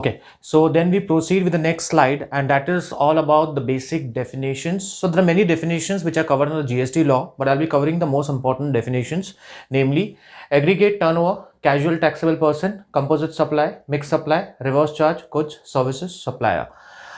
Okay, so then we proceed with the next slide, and that is all about the basic definitions. So there are many definitions which are covered in the GST law, but I'll be covering the most important definitions, namely aggregate turnover, casual taxable person, composite supply, mixed supply, reverse charge, goods, services, supplier.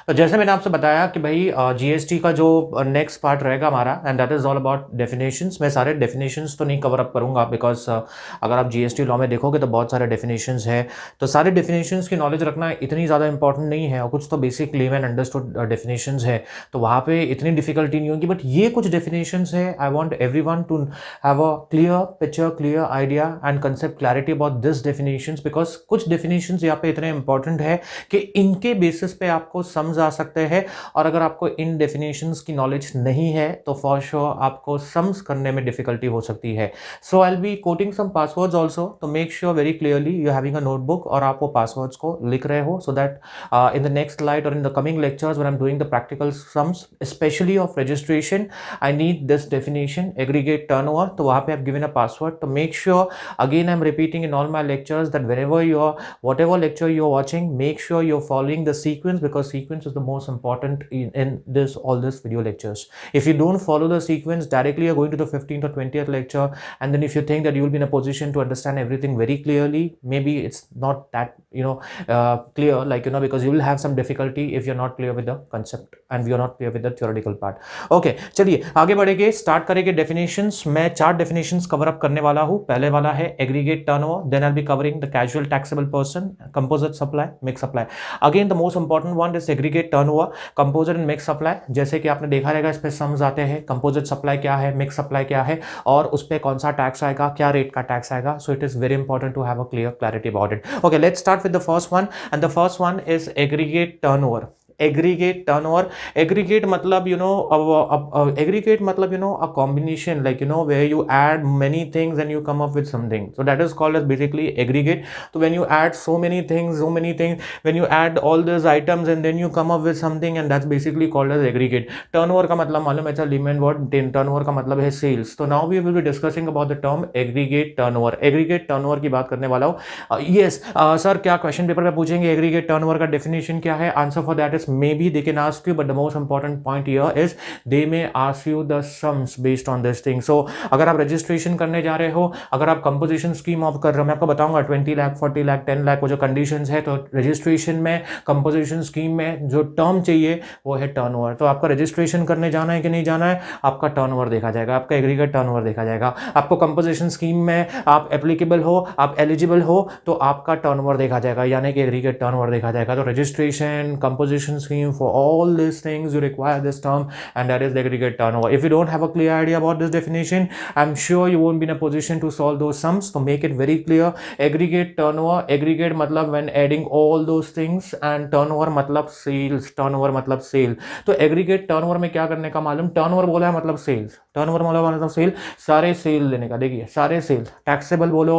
तो जैसे मैंने आपसे बताया कि भाई GST का जो next part रहेगा हमारा, and that is all about definitions. मैं सारे डेफिनेशंस तो नहीं कवर अप करूंगा, बिकॉज अगर आप जीएसटी लॉ में देखोगे तो बहुत सारे डेफिनेशंस है, तो सारे डेफिनेशंस की नॉलेज रखना इतनी ज़्यादा इंपॉर्टेंट नहीं है, और कुछ तो बेसिक लेव एंड अंडरस्टूड डेफिनेशंस है, तो वहाँ पे इतनी डिफिकल्टी नहीं होगी. बट ये कुछ डेफिनेशंस है, I want every one two have a clear picture, clear idea and concept clarity about this definitions, because कुछ डेफिनेशंस यहाँ पे इतने इंपॉर्टेंट है कि इनके बेसिस पे आपको समझ आ सकते हैं, और अगर आपको इन डेफिनेशंस की नॉलेज नहीं है तो फॉर श्योर आपको सम्स करने में डिफिकल्टी हो सकती है. So I will be quoting some passwords also, तो make sure very clearly you having a notebook और आप वो पासवर्ड्स को लिख रहे हो, so that in the next slide और in the coming lectures when I am doing the practical sums specially of registration, I need this definition aggregate turnover. तो वहां पे I have given a password, तो make sure again I am repeating in all my lectures that whenever you are, whatever lecture you are watching, make sure you're following the sequence, because sequence is the most important in this all this video lectures. If you don't follow the sequence directly, you're going to the 15th or 20th lecture, and then if you think that you will be in a position to understand everything very clearly, maybe it's not that clear, like because you will have some difficulty if you're not clear with the concept and you're not clear with the theoretical part. Okay, चलिए आगे बढ़ेंगे, start करेंगे definitions. मैं 4 definitions cover up करने वाला हूँ. पहले वाला है aggregate turnover, then I will be covering the casual taxable person, composite supply, mixed supply. Again the most important one is aggregate turnover, composite and mixed supply. जैसे कि आपने देखा रहेगा इस पे सम्स आते हैं, composite supply क्या है, mixed supply क्या है, और उस पे कौन सा टैक्स आएगा, क्या रेट का टैक्स आएगा. So it is very important to have a clear clarity about it. Okay, let's start with the first one, and the first one is aggregate turnover. Aggregate turnover, aggregate मतलब aggregate मतलब a combination, like where you add many things and you come up with something, so that is called as basically aggregate. So when you add so many things, when you add all those items and then you come up with something, and that's basically called as aggregate. Turnover का मतलब मालूम है, Lehman word, turnover का मतलब है sales. तो now we will be discussing about the term aggregate turnover. Aggregate turnover की बात करने वाला हूँ. यस सर, क्या क्वेश्चन पेपर में पूछेंगे एग्रीगेट टर्नओवर का डेफिनेशन क्या है? Answer for that is maybe they can ask you, but the most important point here is they may ask you the sums based on this thing. So अगर आप registration करने जा रहे हो, अगर आप कंपोजिशन स्कीम ऑफ कर रहे हो, मैं आपको बताऊंगा 20 लाख 40 लाख 10 लाख वो जो कंडीशंस है, तो रजिस्ट्रेशन में कंपोजिशन स्कीम में जो टर्म चाहिए वो है टर्नओवर. तो आपका रजिस्ट्रेशन करने जाना है कि नहीं जाना है, आपका टर्नओवर देखा जाएगा, आपका एग्रीगेट टर्नओवर देखा जाएगा. आपको कंपोजिशन स्कीम में आप एप्लीकेबल हो, आप एलिजिबल हो, तो आपका टर्नओवर देखा जाएगा, यानी कि एग्रीगेट टर्नओवर देखा जाएगा. तो registration, composition scheme, for all these things you require this term, and that is the aggregate turnover. If you don't have a clear idea about this definition, I'm sure you won't be in a position to solve those sums. So make it very clear. Aggregate turnover, aggregate मतलब when adding all those things, and turnover मतलब sales, turnover मतलब sale. तो aggregate turnover में क्या करने का मालूम, turnover बोला है मतलब sales, turnover मतलब sale, सारे सेल लेने का. देखिए सारे सेल, टैक्सेबल बोलो,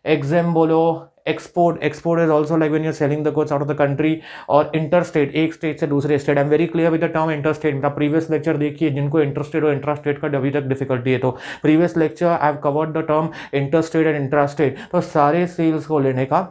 एग्जेम बोलो, export is also like when you are selling the goods out of the country, और इंटरस्टेट, एक स्टेट से दूसरे state. I am very clear with the term interstate. मेरा प्रीवियस लेक्चर देखिए, जिनको इंटरस्टेट और इंट्रास्टेट का अभी तक डिफिकल्टी है, तो previous lecture I have covered the term interstate and intrastate. तो सारे सेल्स को लेने का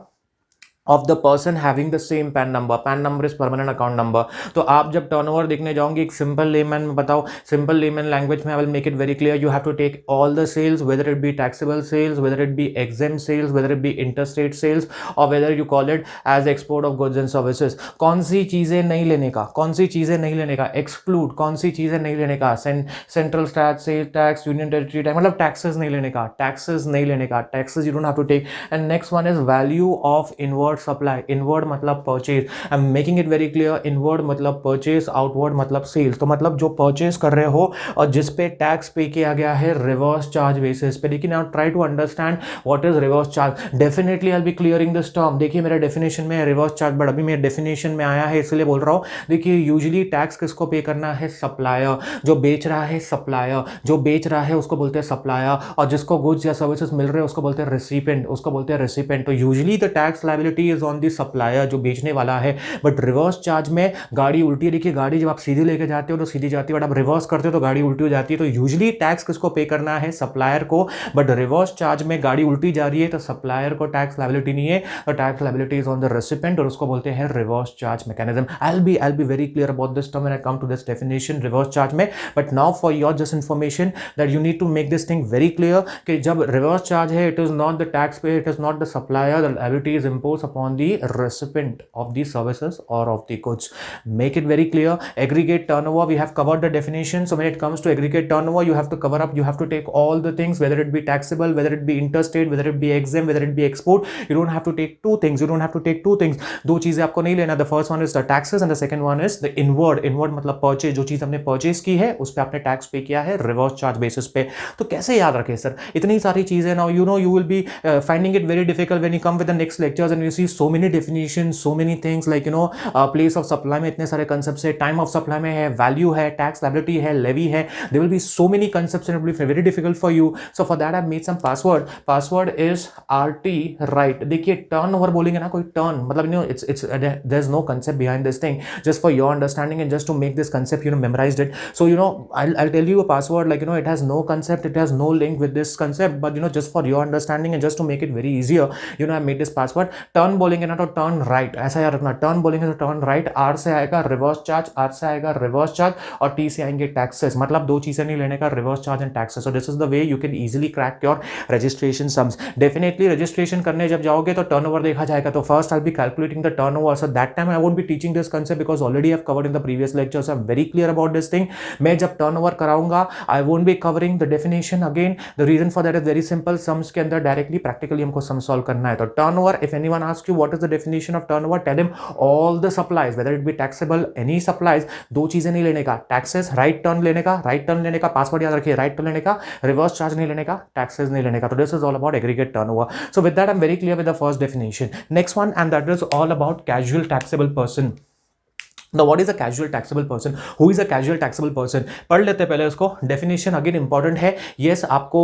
of the person having the same PAN number. PAN number is permanent account number. तो आप जब टर्नओवर देखने जाओगे, एक सिंपल लेमैन में बताओ, सिंपल लेमैन लैंग्वेज में I will make it very clear. You have to take all the sales, whether it be taxable sales, whether it be exempt sales, whether it be interstate sales, और whether you call it as export of goods and services. कौन सी चीजें नहीं लेने का, कौन सी चीजें नहीं लेने का, एक्सक्लूड, कौन सी चीजें नहीं लेने का, central tax, sale tax, union territory tax, मतलब टैक्सेस नहीं लेने का, टैक्सेस नहीं लेने का, taxes you don't have to take. And next one is value of inward supply. Inward मतलब purchase. I am making it very clear. Inward मतलब purchase, outward मतलब सेल्स. तो मतलब जो परचेज कर रहे हो और जिस पे टैक्स पे किया गया है रिवर्स चार्ज बेसिस पे. लेकिन now try to understand what is reverse charge. Definitely I will be clearing this term. देखिए मेरे डेफिनेशन में रिवर्स चार्ज, बट अभी मेरे डेफिनेशन में आया है इसलिए बोल रहा हूं. देखिए यूजुअली टैक्स किसको पे करना है, सप्लायर. जो बेच रहा है सप्लायर, जो बेच रहा है उसको बोलते हैं सप्लायर, और जिसको गुड्स या सर्विसेज मिल रहे हैं उसको बोलते हैं रेसिपिएंट, उसको बोलते हैं रेसिपिएंट. तो usually the tax liability liability is on the supplier, जो बेचने वाला है। बट रिवर्स चार्ज में गाड़ी उल्टी, देखिए गाड़ी जब आप सीधी लेके जाते हो तो सीधी जाती है, बट आप रिवर्स करते हो तो गाड़ी उल्टी हो जाती है। तो यूजुअली टैक्स किसको पे करना है? सप्लायर को। बट रिवर्स चार्ज में गाड़ी उल्टी जा रही है तो सप्लायर को टैक्स लायबिलिटी नहीं है, तो tax liability is on the recipient, और उसको बोलते हैं reverse charge mechanism. I'll be very clear about this term when I come to this definition reverse charge में। But now for your just information that you need to make this thing very clear कि जब reverse charge है, it is not the taxpayer, it is not the supplier, the liability is imposed upon the recipient of the services or of the goods. Make it very clear. Aggregate turnover, we have covered the definition. So when it comes to aggregate turnover, you have to cover up, you have to take all the things, whether it be taxable, whether it be interstate, whether it be exempt, whether it be export. You don't have to take two things. You don't have to take two things. दो चीजें आपको नहीं लेना। The first one is the taxes and the second one is the inward मतलब purchase, जो चीज हमने purchase की है उस पर आपने टैक्स पे किया है रिवर्स चार्ज बेसिस पे। तो कैसे याद रखें सर, इतनी सारी चीजें। Now you know you will be finding it very difficult when you come with the next lectures and you see so many definition, so many things like place of supply में इतने सारे concepts है, time of supply में है, value है, tax liability है, levy है। There will be so many concepts and it will be very difficult for you. So for that I have made some password is RT right. देखिए turnover बोलेंगे ना, कोई turn मतलब it's there is no concept behind this thing, just for your understanding and just to make this concept memorized it. So I'll tell you a password like it has no concept, it has no link with this concept, but just for your understanding and just to make it very easier, I made this password। turn बोलेंगे ना तो turn right, ऐसा याद रखना। turn बोलेंगे तो turn right, R से आएगा रिवर्स चार्ज, R से आएगा रिवर्स चार्ज, और T से आएंगे टैक्सेस। मतलब दो चीजें नहीं लेने का, reverse charge and taxes. So this is the way you can easily crack your registration sums. Definitely registration करने जब जाओगे तो टर्नओवर देखा जाएगा। तो first I will B calculating the turnover, so that time I won't be teaching this concept because already I've covered in the previous lectures. I'm very clear about this thing. मैं जब turnover कराऊंगा I won't be covering the definition again. The reason for that is very simple. Sums के अंदर directly practically हमको sum solve करना है। तो turnover, if anyone asks you what is the definition of turnover, tell him all the supplies, whether it be taxable, any supplies। दो चीजें नहीं लेने का, taxes, right turn लेने का, पासवर्ड याद रखिए, right turn लेने का, reverse charge नहीं लेने का, taxes नहीं लेने का। तो this is all about aggregate turnover. So with that I'm very clear with the first definition. Next one, and that is all about casual taxable person. Now what is a casual taxable person? Who is a casual taxable person? पढ़ लेते हैं पहले उसको। Definition again important है। Yes आपको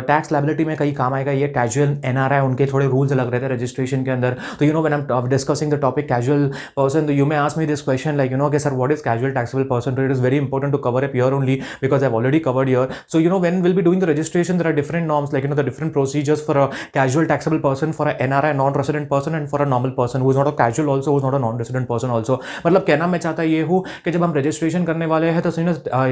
tax liability में कहीं काम आएगा। ये कैजुअल NRI उनके थोड़े रूल्स अलग रहते हैं रजिस्ट्रेशन के अंदर। तो when I am discussing the topic casual person, तो you may ask me this question like कि sir what is casual taxable person? तो it is very important to cover up here only because I have already covered here. So when will be doing the registration there are different norms like the different procedures for a casual taxable person, for a NRI non resident person, and for a normal person who is not a casual also, who is not a non resident person also. मतलब कहना मैं चाहता ये हूँ कि जब हम registration करने वाले हैं तो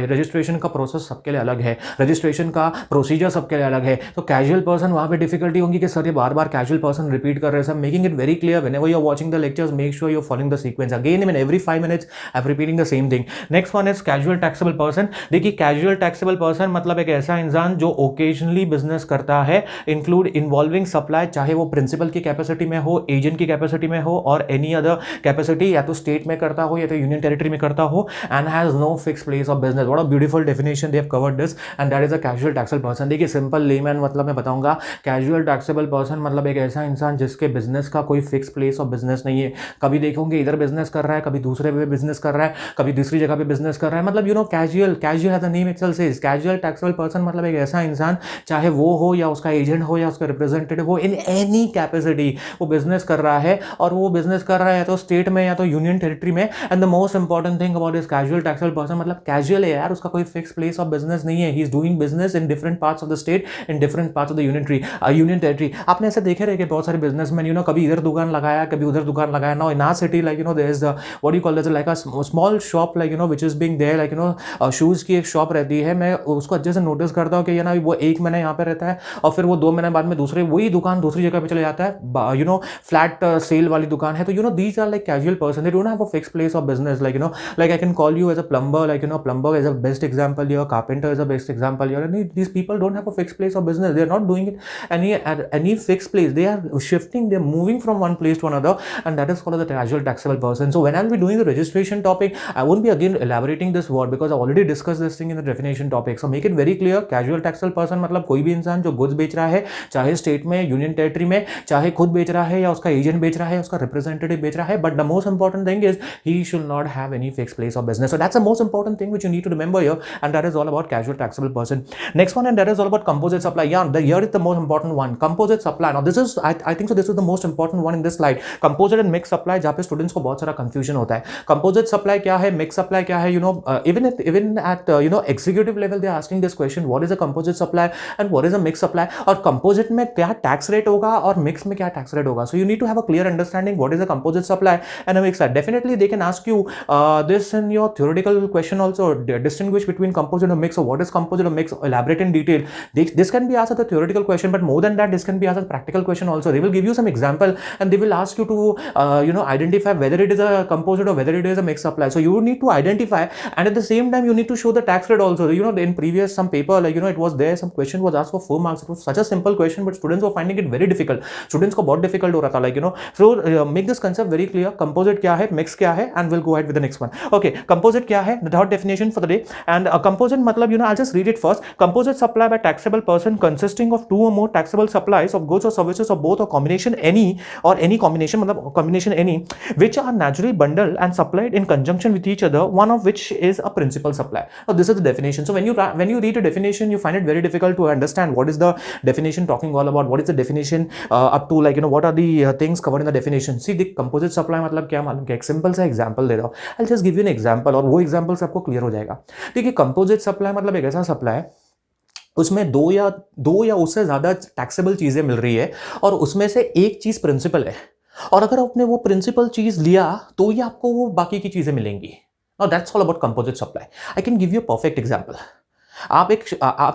रजिस्ट्रेशन का प्रोसेस सबके लिए अलग है, रजिस्ट्रेशन का प्रोसीजर सबके लिए अलग है। तो कैजुअल पर्सन वहां पे डिफिकल्टी होगी कि सर ये बार बार कैजुअल पर्सन रिपीट कर रहे हैं। Sir making it very clear whenever you are watching the lectures, make sure you are following the sequence again in every 5 minutes I am repeating the same thing. Next one is casual taxable person. देखिए casual taxable person मतलब एक ऐसा इंसान जो occasionally business करता है, include involving supply, चाहे वो प्रिंसिपल की कैपेसिटी में हो, एजेंट की कैपेसिटी में हो, और एनी अदर कैपेसिटी, या तो स्टेट में करता हो या तो यूनियन टेरिटरी में करता हो, and has no fixed place of business. What a beautiful definition they have covered this, and that is a casual taxable person. देखिए सिंपल लेमैन मतलब मैं बताऊंगा, कैजुअल टैक्सेबल पर्सन मतलब एक ऐसा इंसान जिसके बिजनेस का कोई फिक्स प्लेस ऑफ बिजनेस नहीं है। कभी देखोगे इधर बिजनेस कर रहा है, कभी दूसरे पे बिजनेस कर रहा है, कभी दूसरी जगह पे बिजनेस कर रहा है। मतलब casual as the name itself says, casual taxable person मतलब एक ऐसा इंसान, चाहे वो हो या उसका एजेंट हो या उसका रिप्रेजेंटेटिव हो, इन एनी कैपेसिटी वो बिजनेस कर रहा है, और वो बिजनेस कर रहा है या तो स्टेट में या तो यूनियन टेरिटरी में। And the most important thing about this casual taxable person मतलब कैजुअल है यार, उसका कोई फिक्स प्लेस ऑफ बिजनेस नहीं है। ही is doing business in different parts of the state, in different parts of the union territory. आपने ऐसे देखे रहे कि बहुत सारे बिजनेसमैन कभी इधर दुकान लगाया, कभी उधर दुकान लगाया। Now in our city like there is what you call this like a small shop like which is being there like shoes की एक शॉप रहती है। मैं उसको अच्छे से नोटिस करता हूं कि वो 1 महीना यहाँ पे रहता है और फिर वो 2 महीने बाद में दूसरे वही दुकान दूसरी जगह पे चले जाता है। फ्लैट सेल वाली दुकान है। तो these are like casual person, they don't have a fix place of business like like I can call you as a plumber, like plumber is a best example here, carpenter is a best example here, and these people don't have a fixed place of business. They are not doing it at any fixed place. They are shifting, they are moving from one place to another, and that is called the casual taxable person. So when I'll be doing the registration topic, I won't be again elaborating this word because I already discussed this thing in the definition topic. So make it very clear, casual taxable person मतलब कोई भी इंसान जो goods बेच रहा है, चाहे state में, यूनियन टेरिटरी में, चाहे खुद बेच रहा है या उसका एजेंट बेच रहा है, उसका रिप्रेजेंटेटिव बेच रहा है, but the most important thing is he should should not have any fixed place of business. So that's the most important thing which you need to remember here, and that is all about casual taxable person. Next one, and that is all about composite supply. Yeah, here is the most important one, composite supply. Now this is I think so this is the most important one in this slide. Composite and mixed supply, जहाँ पे students को बहुत सारा confusion होता है. Composite supply क्या है, mix supply क्या है, even at executive level they are asking this question, what is a composite supply and what is a mixed supply, और कंपोजिट में क्या टैक्स रेट होगा और मिक्स में क्या टैक्स रेट होगा. So you need to have a clear understanding what is a composite supply and a mix. Definitely they can ask you this in your theoretical question also, distinguish between composite and mix. So what is composite or mix, elaborate in detail. This can be asked as a theoretical question, but more than that this can be asked as a practical question also. They will give you some example and they will ask you to identify whether it is a composite or whether it is a mixed supply. So you need to identify, and at the same time you need to show the tax rate also. In previous some paper, like it was there, some question was asked for 4 marks. It was such a simple question, but students were finding it very difficult. Students को बहुत difficult हो रहा था, like so make this concept very clear. Composite क्या है, mix क्या है, and we'll go ahead with the next one. Okay, composite क्या है, the third definition for the day. And composite मतलब I'll just read it first. Composite supply by taxable person consisting of 2 or more taxable supplies of goods or services of both or combination any combination मतलब combination any which are naturally bundled and supplied in conjunction with each other, one of which is a principal supply. Now this is the definition. So when you read a definition, you find it very difficult to understand what is the definition talking all about, what is the definition up to, like what are the things covered in the definition. See, the composite supply मतलब क्या मालूम, क्या एक simple सा example दे रहा हूँ. I'll just give you an example और वो एग्जांपल से आपको क्लियर हो जाएगा. देखिए, कंपोजिट सप्लाई मतलब एक ऐसा सप्लाई है उसमें दो या उससे ज्यादा टैक्सेबल चीजें मिल रही है और उसमें से एक चीज प्रिंसिपल है, और अगर आपने वो प्रिंसिपल चीज लिया तो ही आपको वो बाकी की चीजें मिलेंगी. Now that's all about composite supply. I can give you perfect example. आप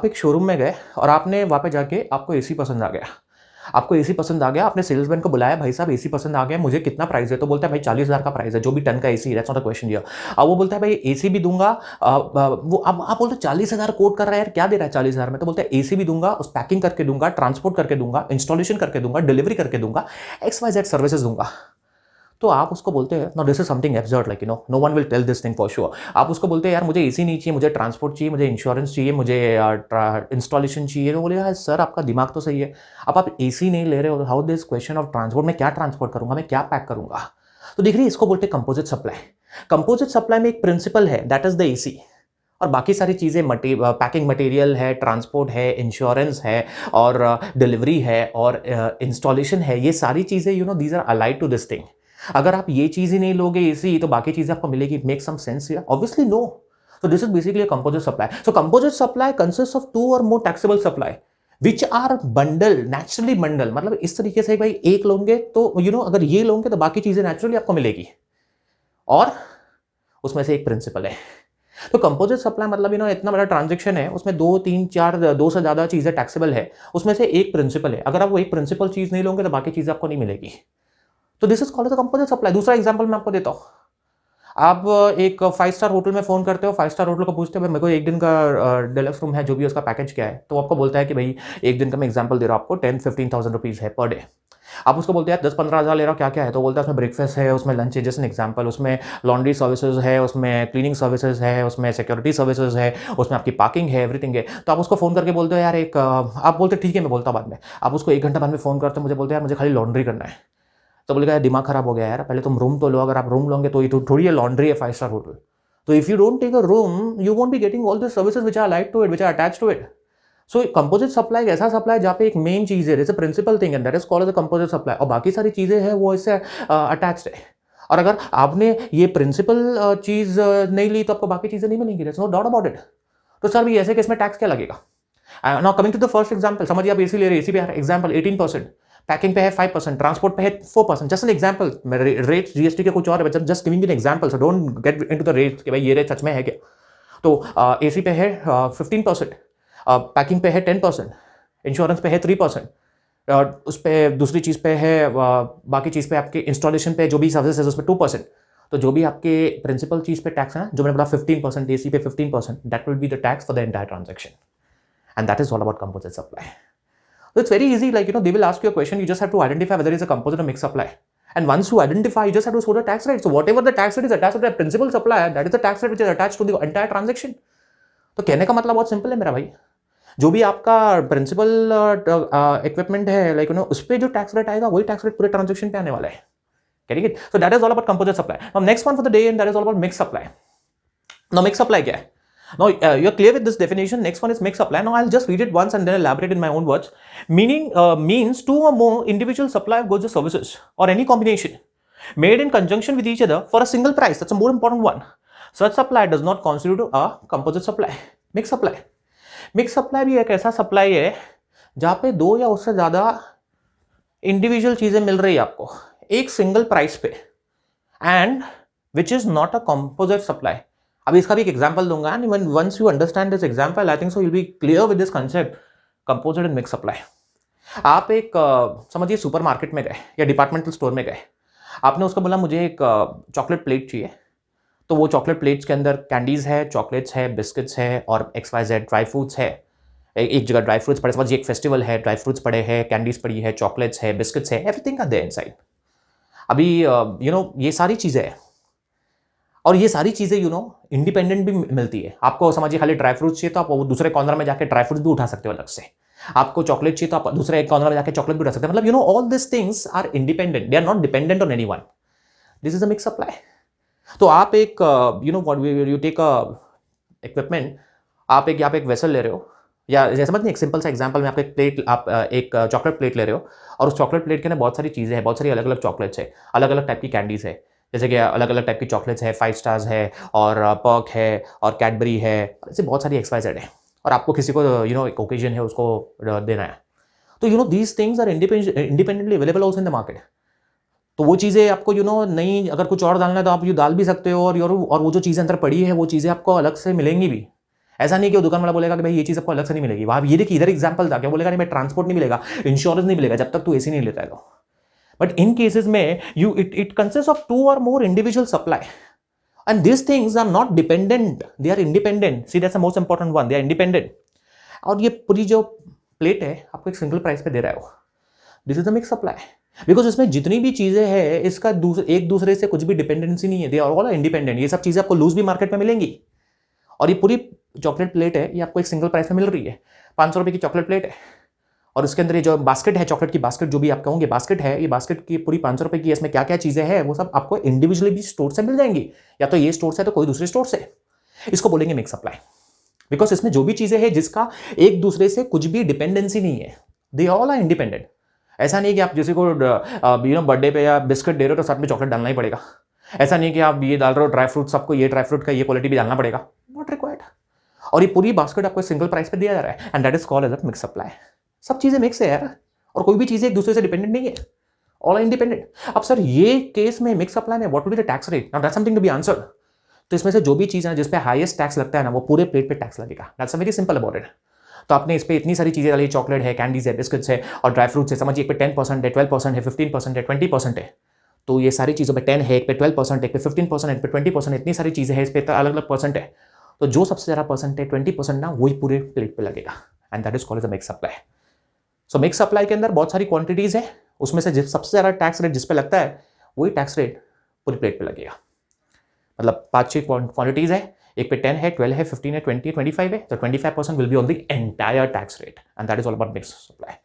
एक शोरूम में गए और आपने वहां पे जाके आपको एसी पसंद आ गया. आपने सेल्समैन को बुलाया, भाई साहब एसी पसंद आ गया, मुझे कितना प्राइस है? तो बोलता है भाई 40,000 का प्राइस है, जो भी टन का एसी है. That's not a question here. अब वो बोलता है भाई एसी भी दूंगा. वो अब आप बोलते 40,000 कोट कर रहा है यार, क्या दे रहा है 40,000 में? तो बोलता है एसी भी दूंगा, उस पैकिंग करके दूंगा, ट्रांसपोर्ट करके दूंगा, इंस्टॉलेशन करके दूंगा, डिलीवरी करके दूंगा, XYZ सर्विसेज दूंगा. तो आप उसको बोलते हैं, no this is something absurd, like no one will tell this thing for sure. आप उसको बोलते हैं यार मुझे एसी नहीं चाहिए, मुझे ट्रांसपोर्ट चाहिए, मुझे इंश्योरेंस चाहिए, मुझे इंस्टॉलेशन चाहिए. तो बोले यार सर आपका दिमाग तो सही है, अब आप एसी नहीं ले रहे हो, how this question of transport, मैं क्या ट्रांसपोर्ट करूंगा, मैं क्या पैक करूंगा? तो देख रही, इसको बोलते हैं कंपोजिट सप्लाई. कंपोजिट सप्लाई में एक प्रिंसिपल है, दैट इज द एसी, और बाकी सारी चीज़ें पैकिंग मटेरियल है, ट्रांसपोर्ट है, इंश्योरेंस है, और डिलीवरी है, और इंस्टॉलेशन है. ये सारी चीज़ें these are allied to this thing. अगर आप ये चीज ही नहीं लोगे एसी, तो बाकी चीजें आपको मिलेगी. Make some sense here? Obviously no. So this is basically a composite supply. So composite supply consists of 2 or more taxable supply which are bundled, naturally bundled. मतलब इस तरीके से भाई एक लोगे तो अगर ये लोगे तो बाकी चीजें नेचुरली आपको मिलेगी, और उसमें से एक प्रिंसिपल है. तो कंपोजिट सप्लाई मतलब इतना बड़ा ट्रांजेक्शन है, उसमें 2, 3, 4, 2 से ज्यादा चीजें टैक्सेबल है, उसमें से एक प्रिंसिपल है. अगर आप वो एक प्रिंसिपल चीज नहीं लोगे तो बाकी चीजें आपको नहीं मिलेगी. तो this is called as composite supply. दूसरा एग्जांपल मैं आपको देता हूं. आप एक 5 स्टार होटल में फोन करते हो, 5 स्टार होटल को पूछते हो भाई मेरे को एक दिन का डिलक्स रूम है, जो भी उसका पैकेज क्या है, तो आपको बोलता है कि भाई एक दिन का मैं एग्जांपल दे रहा हूं आपको 10-15,000 रुपीज है पर डे. आप उसको बोलते हैं 10-15,000 ले रहा हूँ, क्या क्या है? तो बोलता है उसमें ब्रेकफास्ट है, उसमें लंच है, जैसे एन एग्जांपल, उसमें लॉन्ड्री सर्विसेज है, उसमें क्लीनिंग सर्विसेज है, उसमें सिक्योरिटी सर्विसेज है, उसमें आपकी पार्किंग है, एवरीथिंग है. तो आप उसको फोन करके बोलते हो यार आप बोलते ठीक है मैं बोलता हूँ बाद में. आप उसको 1 घंटा बाद में फोन करते हो, मुझे बोलते हैं यार मुझे खाली लॉन्ड्री करना है. तो बोलेगा दिमाग खराब हो गया यार, पहले तुम रूम तो लो. अगर आप रूम लोगे तो ये थोड़ी है लॉन्ड्री है 5 स्टार होटल. तो if you don't take a room you won't be getting all the services which are like to it, which are attached to it. So composite supply एक ऐसा सप्लाई जहाँ पे एक मेन चीज है, जैसे principal thing, and that is called as a composite supply, और बाकी सारी चीजें हैं वो इससे अटैच्ड है. और अगर आपने ये प्रिंसिपल चीज नहीं ली तो आपको बाकी चीजें नहीं मिलेंगी. That's no doubt about it. तो सर भी ऐसे केस में टैक्स क्या लगेगा? Now coming to the first example, समझिए आप एसी ले रहे हैं, एसी पे एग्जांपल 18%, पैकिंग पे है 5%, ट्रांसपोर्ट पे है 4%. जस्ट एन एग्जांपल, मेरे रेट जीएसटी के कुछ और है, but just giving an example, so don't get into the rate कि भाई ये रेट सच में है क्या. तो एसी पे है 15%, पैकिंग पे है 10%, इंश्योरेंस पे है 3%, उस पर दूसरी चीज़ पे है बाकी चीज़ पे आपके इंस्टॉलेशन पे जो भी सर्विस है उस पर 2%. तो जो भी आपके प्रिंसिपल चीज़ पे टैक्स है, जो मैंने बोला 15%, एसी पे 15%, that will be the tax for the entire transaction, and that is all about composite supply. So it's very easy, like they will ask you a question, you just have to identify whether it's a composite or mixed supply. And once you identify, you just have to show the tax rate. So whatever the tax rate is attached to the principal supply, that is the tax rate which is attached to the entire transaction. तो कहने का मतलब बहुत simple है मेरा भाई. जो भी आपका प्रिंसिपल इक्विपमेंट है, लाइक उस पर जो टैक्स रेट आएगा वही टैक्स रेट पूरे ट्रांजेक्शन पे आने वाला है. Getting it? So that is all about composite supply. Now next one for the day, and that is all about mixed supply. Now mixed supply क्या है? Now you're clear with this definition. Next one is mixed supply. Now I'll just read it once and then elaborate in my own words. Meaning means two or more individual supply of goods or services or any combination made in conjunction with each other for a single price. That's a more important one. Such supply does not constitute a composite supply. Mixed supply. Mixed supply भी एक ऐसा supply है जहाँ पे दो या उससे ज़्यादा इंडिविजुअल चीज़ें मिल रही है आपको एक सिंगल प्राइस पे and which is not a composite supply. अभी इसका भी एक एग्जांपल दूंगा and when once you understand this example I think so you will be clear with this concept composite and mix supply. आप एक समझिए supermarket में गए या डिपार्टमेंटल स्टोर में गए, आपने उसको बोला मुझे एक चॉकलेट प्लेट चाहिए, तो वो चॉकलेट प्लेट्स के अंदर कैंडीज है, चॉकलेट्स है, बिस्किट्स है और XYZ ड्राई फ्रूट्स है. एक जगह ड्राई फ्रूट्स पड़े, समझिए एक फेस्टिवल है, ड्राई फ्रूट्स पड़े हैं, कैंडीज पड़ी है, चॉकलेट्स है, बिस्किट्स है, एवरीथिंग आर देयर इनसाइड. अभी ये सारी चीज़ें हैं और ये सारी चीज़ें इंडिपेंडेंट भी मिलती है. आपको समझिए खाली ड्राई फ्रूट्स चाहिए तो आप वो दूसरे कॉर्नर में जाके ड्राई फ्रूट्स भी उठा सकते हो अलग से. आपको चॉकलेट चाहिए तो आप दूसरे एक कॉर्नर में जाके चॉकलेट भी उठा सकते हो. मतलब all this things are independent, they are not dependent on anyone. This is a mix supply. तो आप एक यू टेक अ इक्विपमेंट, आप एक यहाँ पे एक वेसल ले रहे हो, या जैसे समझ नहीं, एक सिंपल सा एग्जांपल में आप एक चॉकलेट प्लेट ले रहे हो और उस चॉकलेट प्लेट के अंदर बहुत सारी चीज़ें हैं, बहुत सारी अलग अलग चॉकलेट्स है, अलग अलग टाइप की कैंडीज है, जैसे कि अलग अलग टाइप की चॉकलेट्स है, 5 स्टार्स है और पर्क है और कैडबरी है, ऐसे बहुत सारी XYZ है और आपको किसी को एक ओकेजन है उसको देना है. तो these things are independently available also in the market. तो वो चीज़ें आपको नहीं, अगर कुछ और डालना है तो आप डाल भी सकते हो और वो जो चीज़ें अंदर पड़ी है वो चीज़ें आपको अलग से मिलेंगी भी. ऐसा नहीं कि वो दुकान वाला बोलेगा कि भाई ये चीज़ आपको अलग से नहीं मिलेगी. वहाँ ये देखिए इधर एग्जांपल था, क्या बोलेगा नहीं भाई ट्रांसपोर्ट नहीं मिलेगा, इंश्योरेंस नहीं मिलेगा जब तक तू AC नहीं लेता है तो. बट इन केसेस में इट कंसिस्ट ऑफ 2 और more individual supply and this things are not dependent, they are independent. See that's the most important one, they are independent. और ये पूरी जो प्लेट है आपको एक सिंगल प्राइस पे दे रहा है वो. This is the mix supply. Because इसमें जितनी भी चीज़ें हैं इसका एक दूसरे से कुछ भी डिपेंडेंसी नहीं है, दे आर ऑल इंडिपेंडेंट. ये सब चीज़ें आपको लूज भी मार्केट में मिलेंगी. और ये पूरी चॉकलेट प्लेट है, ये आपको एक सिंगल प्राइस में मिल रही है. 500 रुपये की चॉकलेट प्लेट है और इसके अंदर ये जो बास्केट है, चॉकलेट की बास्केट जो भी आप कहोगे बास्केट है, ये बास्केट की पूरी 500 रुपये की, इसमें क्या क्या चीज़ें हैं वो सब आपको इंडिविजुअली भी स्टोर से मिल जाएंगी, या तो ये स्टोर से तो कोई दूसरे स्टोर से. इसको बोलेंगे मिक्स सप्लाई. बिकॉज इसमें जो भी चीज़ें हैं जिसका एक दूसरे से कुछ भी डिपेंडेंसी नहीं है, दे ऑल आर इंडिपेंडेंट. ऐसा नहीं कि आप किसी को बर्थडे पे या बिस्किट दे रहे हो तो साथ में चॉकलेट डालना ही पड़ेगा. ऐसा नहीं कि आप ये डाल रहे हो ड्राई फ्रूट, सबको ये ड्राई फ्रूट का ये क्वालिटी भी डालना पड़ेगा. Not required. और ये पूरी बास्केट आपको सिंगल प्राइस पे दिया जा रहा है and that is called as a mix supply. सब चीज़ें मिक्स है यार और कोई भी चीज़ें एक दूसरे से डिपेंडेंट नहीं है, ऑल आर इंडिपेंडेंट. अब सर ये केस में मिक्स सप्लाई में what will be the tax rate? Now that's something to be answered. तो इसमें से जो भी चीज़ है जिस पे हाईएस्ट टैक्स लगता है ना वो पूरे प्लेट पे टैक्स लगेगा. That's very simple about it. तो आपने इस पे इतनी सारी चीज़ें डाली, चॉकलेट है, कैंडीज है, बिस्किट्स है और ड्राई फ्रूट्स है. समझिए एक पे 10% है, 12% है, 15% है, 20% है. तो ये सारी चीज़ों पे 10 है, एक पे 12%, एक पे 15%, एक पे 20%, इतनी सारी चीज़ें हैं, इस पे अलग अलग परसेंट है. तो जो सबसे ज़्यादा परसेंट है 20% ना वही पूरे प्लेट पे लगेगा and that is called as a mix supply. So mix supply के अंदर बहुत सारी क्वांटिटीज़ है, उसमें से सबसे ज़्यादा टैक्स रेट जिस पे लगता है वही टैक्स रेट पूरी प्लेट पे लगेगा. मतलब 5-6 क्वांटिटीज़ है, एक पे 10 है, 12 है, 15 है, 20 है, 25 है, तो 25% will be on the entire tax rate and that is all about mix supply.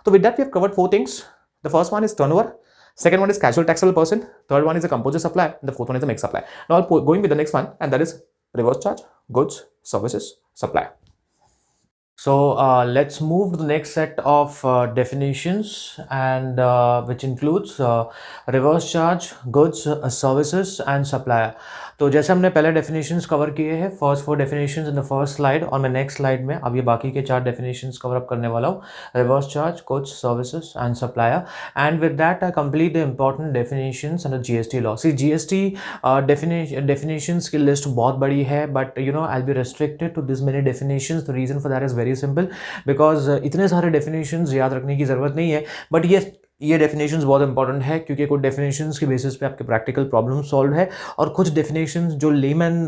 तो with that we have covered 4 things. The first one is turnover, second one is casual taxable person, third one is a composite supply, and the fourth one is a mixed supply. Now going with the next one, and that is reverse charge, goods, services, supply. So let's move to the next set of definitions, and which includes reverse charge, goods, services, and supplier. तो जैसे हमने पहले definitions cover किए हैं, first 4 definitions in the first slide, और मैं next slide में अब ये बाकी के 4 डेफिनेशंस कवर अप करने वाला हूँ. Reverse charge, goods, services and supplier. And with that I complete the important definitions under GST law. See GST definitions की लिस्ट बहुत बड़ी है, but I will be restricted to this many definitions. The reason for that is very simple, because इतने सारे definitions याद रखने की ज़रूरत नहीं है. बट ये डेफिनेशंस बहुत इंपॉर्टेंट है क्योंकि कुछ डेफिनेशंस के बेसिस पे आपके प्रैक्टिकल प्रॉब्लम सॉल्व है, और कुछ डेफिनेशंस जो लेमन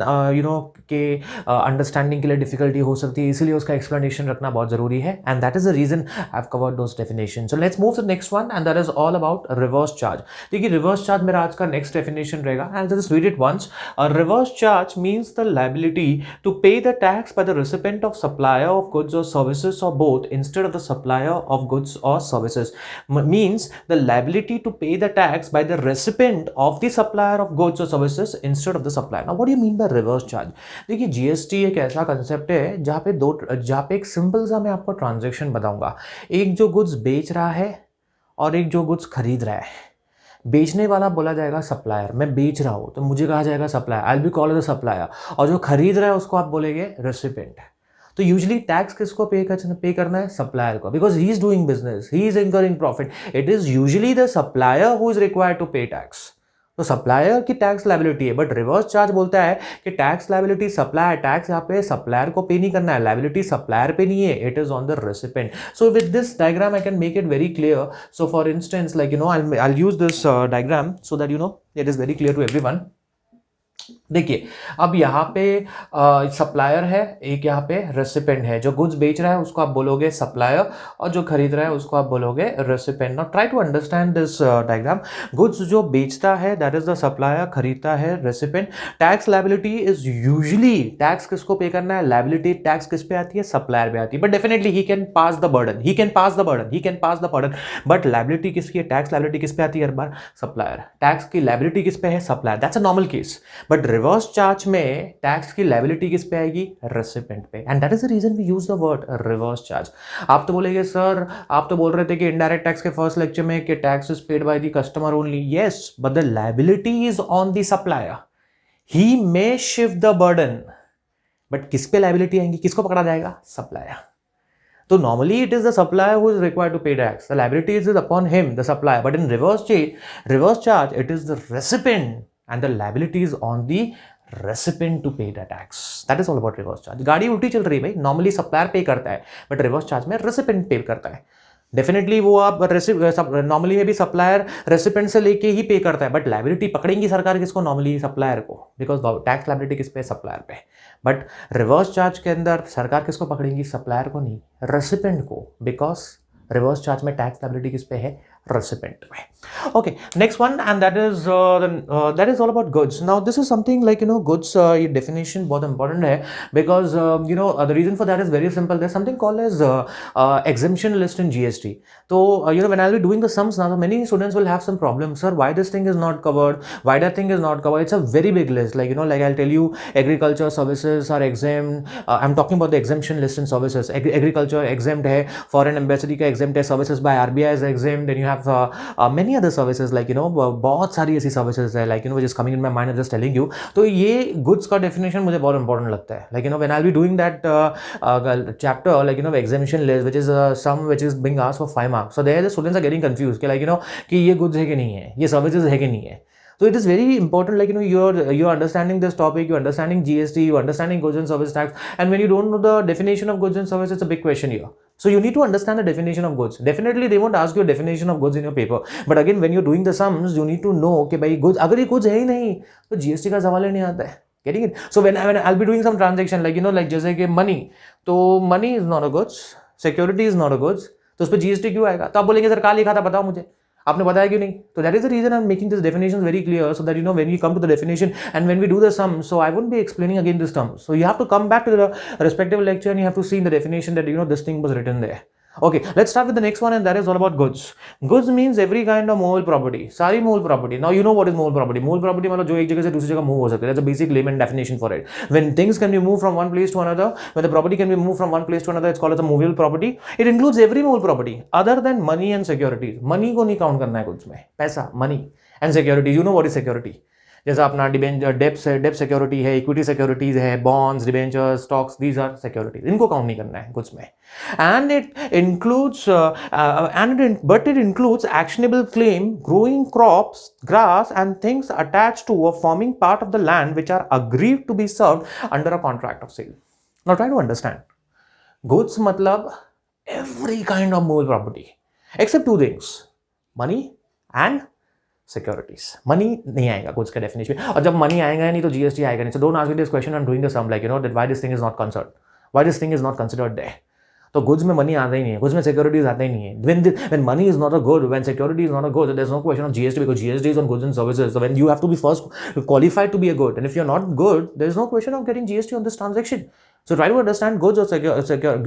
के अंडरस्टैंडिंग के लिए डिफिकल्टी हो सकती है, इसीलिए उसका एक्सप्लेनेशन रखना बहुत ज़रूरी है. And that is the reason I have covered those definition. So let's move to next one, and that is all about reverse charge. देखिए रिवर्स चार्ज मेरा आज का नेक्स्ट डेफिनेशन रहेगा, and just read it once. Reverse charge means the liability to pay the tax by the recipient of supplier of goods और services और both instead of the supplier of goods और services. Means means the liability to pay the tax by the recipient of the supplier of goods or services instead of the supplier. Now what do you mean by reverse charge? देखिए GST एक ऐसा concept है जहाँ पे एक simple सा मैं आपको ट्रांजेक्शन बताऊंगा. एक जो गुड्स बेच रहा है और एक जो गुड्स खरीद रहा है. बेचने वाला बोला जाएगा सप्लायर, मैं बेच रहा हूं तो मुझे कहा जाएगा supplier, I will be called the supplier. और जो खरीद रहा है उसको आप बोलेंगे रेसिपिएंट. तो यूजली टैक्स किसको पे करना है? सप्लायर को, because he is doing business, he is incurring profit. It is usually the supplier who is required to pay tax. तो सप्लायर की टैक्स लायबिलिटी है, बट रिवर्स चार्ज बोलता है कि टैक्स लायबिलिटी सप्लायर, टैक्स यहाँ पे supplier को पे नहीं करना है, लायबिलिटी सप्लायर पे नहीं है, it is on the recipient. So with this diagram I can make it very clear. So for instance like I'll use this diagram so that it is very clear to everyone. देखिए अब यहाँ पे supplier है, एक यहाँ पे recipient है. जो गुड्स बेच रहा है उसको आप बोलोगे सप्लायर और जो खरीद रहा है उसको आप बोलोगे recipient. Now try to understand this diagram. Goods जो बेचता है दैट इज द सप्लायर, खरीदता है recipient. Tax liability is usually, tax किसको पे करना है? लायबिलिटी टैक्स किस पे आती है? सप्लायर पे आती है. But definitely he can pass the burden, but liability किसकी है? टैक्स लायबिलिटी किस पे आती है हर बार? सप्लायर. टैक्स की लायबिलिटी किस पे है? Supplier. That's a normal case. But reverse charge में टैक्स की लायबिलिटी किस पे आएगी? रेसिपिएंट पे. And that is the reason we use the word reverse charge. आप तो बोलेंगे सर, आप तो बोल रहे थे कि इनडायरेक्ट टैक्स के फर्स्ट लेक्चर में कि tax is paid by the customer only. Yes, but the liability is on the supplier. He may shift the burden, but किस पे लायबिलिटी आएंगी? किसको पकड़ा जाएगा? Supplier. So normally it is the supplier who is required to pay tax. The liability is upon him, the supplier. But in reverse charge, it is the recipient and the liability is on the recipient to pay the tax. That is all about reverse charge. गाड़ी उल्टी चल रही है भाई. Normally supplier pay करता है, but reverse charge में recipient pay करता है. डेफिनेटली वो आप नॉर्मली में भी सप्लायर रेसिपिएंट से लेके ही पे करता है, बट लायबिलिटी पकड़ेंगी सरकार किसको? नॉर्मली सप्लायर को, बिकॉज टैक्स लायबिलिटी किस पे? सप्लायर पे. बट रिवर्स चार्ज के अंदर सरकार किसको पकड़ेंगी? सप्लायर को नहीं, रेसिपिएंट को, बिकॉज रिवर्स चार्ज में टैक्स लायबिलिटी किस पे है? recipient way. Okay, next one, and that is all about goods. Now this is something like goods definition बहुत important है, because the reason for that is very simple. There's something called as exemption list in GST. So when I'll be doing the sums now, many students will have some problems. Sir, why this thing is not covered? Why that thing is not covered? It's a very big list. Like I'll tell you, agriculture services are exempt. I'm talking about the exemption list in services. Agriculture exempt है, foreign embassy का exempt है, services by RBI is exempt. Then you have many other services like बहुत सारी ऐसी services है, like which is coming in my mind. I'm just telling you. तो ये goods का definition मुझे बहुत important लगता है. Like when I'll be doing that chapter, like exemption list, which is sum which is being asked for 5 marks. So there the students are getting confused कि like कि ये goods है कि नहीं है, ये services है कि नहीं है. So it is very important, like you're understanding this topic, you're understanding GST, you're understanding goods and service tax, and when you don't know the definition of goods and service, it's a big question here. So you need to understand the definition of goods. Definitely they won't ask you a definition of goods in your paper, but again when you're doing the sums, you need to know कि भाई goods, अगर ये goods है ही नहीं तो GST का सवाल ही नहीं आता है. Getting it? So when I'll be doing some transaction, like like जैसे कि money, तो money is not a goods, security is not a goods, तो उस पर GST क्यों आएगा? तो आप बोलेंगे सर कहाँ लिखा था बताओ मुझे, आपने बताया क्यों नहीं? तो that is the reason I'm making this definitions very clear, so that when we come to the definition and when we do the sum, so I won't be explaining again this term. So you have to come back to the respective lecture and you have to see in the definition that this thing was written there. Okay, let's start with the next one, and that is all about goods. Goods means every kind of movable property, सारी movable property. Now you know what is movable property. Movable property मतलब जो एक जगह से दूसरी जगह move हो सकता है. That's a basic layman definition for it. When things can be moved from one place to another, when the property can be moved from one place to another, it's called as a movable property. It includes every movable property other than money and securities. Money को नहीं count करना है goods में. पैसा, money and securities. You know what is security? जैसा अपना डेब्ट security है, इक्विटी सिक्योरिटीज है, bonds, debentures, stocks, these are securities. इनको काउंट नहीं करना है गुड्स में. And it includes but it includes actionable claim, growing crops, grass and things attached to और forming part of the land which are agreed to be severed under a contract of sale. Now try to understand. Goods मतलब every kind of movable property except 2 things, money and securities. Money नहीं आएगा goods के definition में, और जब money आएगा नहीं तो जीएसटी आएगा नहीं. So don't ask me this question, I am doing the sum, like that why this thing is not concerned, why this thing is not considered there. तो गुड्स में मनी आता ही नहीं है, गुड्स में सिक्योरिटीज आता ही नहीं है. When money is not a good, when security is not a good, there is no question of GST, because GST is on goods and services. So when you have to be first qualified to be a good, and if you're not good, there is no question of getting GST on this transaction. So try to understand goods or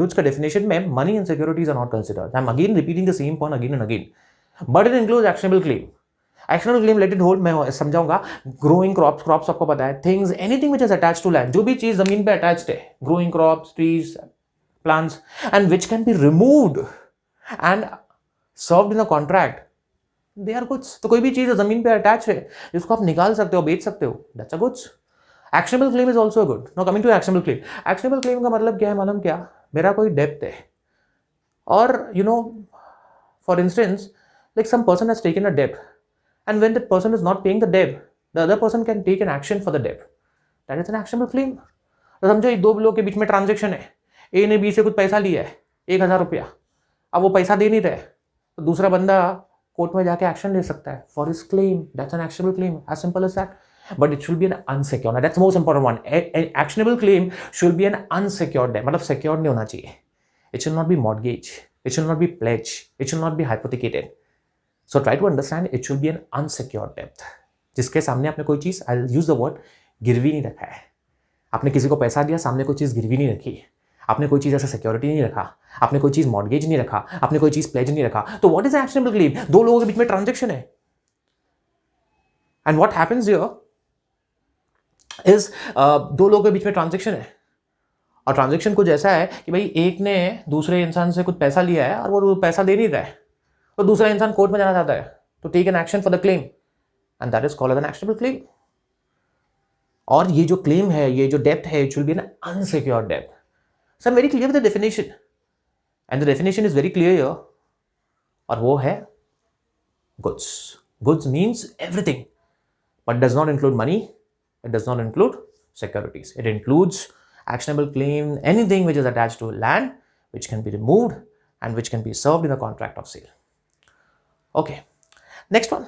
goods का definition में money and securities are not considered. I'm again repeating the same point again and again. But it includes actionable claim. Actionable claim let it hold, मैं समझाऊंगा. Growing crops, crops आपको पता है. Things, anything which is attached to land, जो भी चीज जमीन पे अटैच्ड है, growing crops, trees, plants, and which can be removed and served in a contract, they are goods. तो कोई भी चीज जमीन पे अटैच है जिसको आप निकाल सकते हो, बेच सकते हो, that's a goods. Actionable claim is also good. Now coming to actionable claim. Actionable claim का मतलब क्या है मालूम क्या? मेरा कोई डेप्थ है और for instance, like some person has taken a debt, and when that person is not paying the debt, the other person can take an action for the debt. That is an actionable claim. तो समझो, दो लोगों के बीच में transaction है. ए ने B से कुछ पैसा लिया है, 1,000 रुपया. अब वो पैसा दे नहीं रहे, तो दूसरा बंदा कोर्ट में जाके एक्शन ले सकता है for his claim. That's an actionable claim, as simple as that. But it should be an unsecured. That's most important one. Actionable claim should be an unsecured debt, मतलब सिक्योर्ड नहीं होना चाहिए. It should not be mortgage, it should not be pledge, it should not be hypothecated. So try to understand, it should be an unsecured debt. जिसके सामने आपने कोई चीज, I'll use the word, गिरवी नहीं रखा है. आपने किसी को पैसा दिया, सामने कोई चीज गिरवी नहीं रखी, आपने कोई चीज ऐसा सिक्योरिटी नहीं रखा, आपने कोई चीज मॉर्गेज नहीं रखा, आपने कोई चीज प्लेज नहीं रखा. तो व्हाट इज एक्शनेबल क्लेम? दो लोगों के बीच में ट्रांजेक्शन है. And what happens here is, दो लोगों के बीच में ट्रांजेक्शन है, और ट्रांजेक्शन कुछ ऐसा है कि भाई एक ने दूसरे इंसान से कुछ पैसा लिया है और वो पैसा दे नहीं रहा है, तो दूसरा इंसान कोर्ट में जाना चाहता है तो take an action for the claim, and that is called an actionable claim. और ये जो क्लेम है, ये जो डेप्ट है, it will be an unsecured डेप्ट. So I am very clear with the definition, and the definition is very clear here, और वो है goods. Goods means everything, but does not include money, it does not include securities. It includes actionable claim, anything which is attached to land, which can be removed and which can be served in a contract of sale. Okay, next one.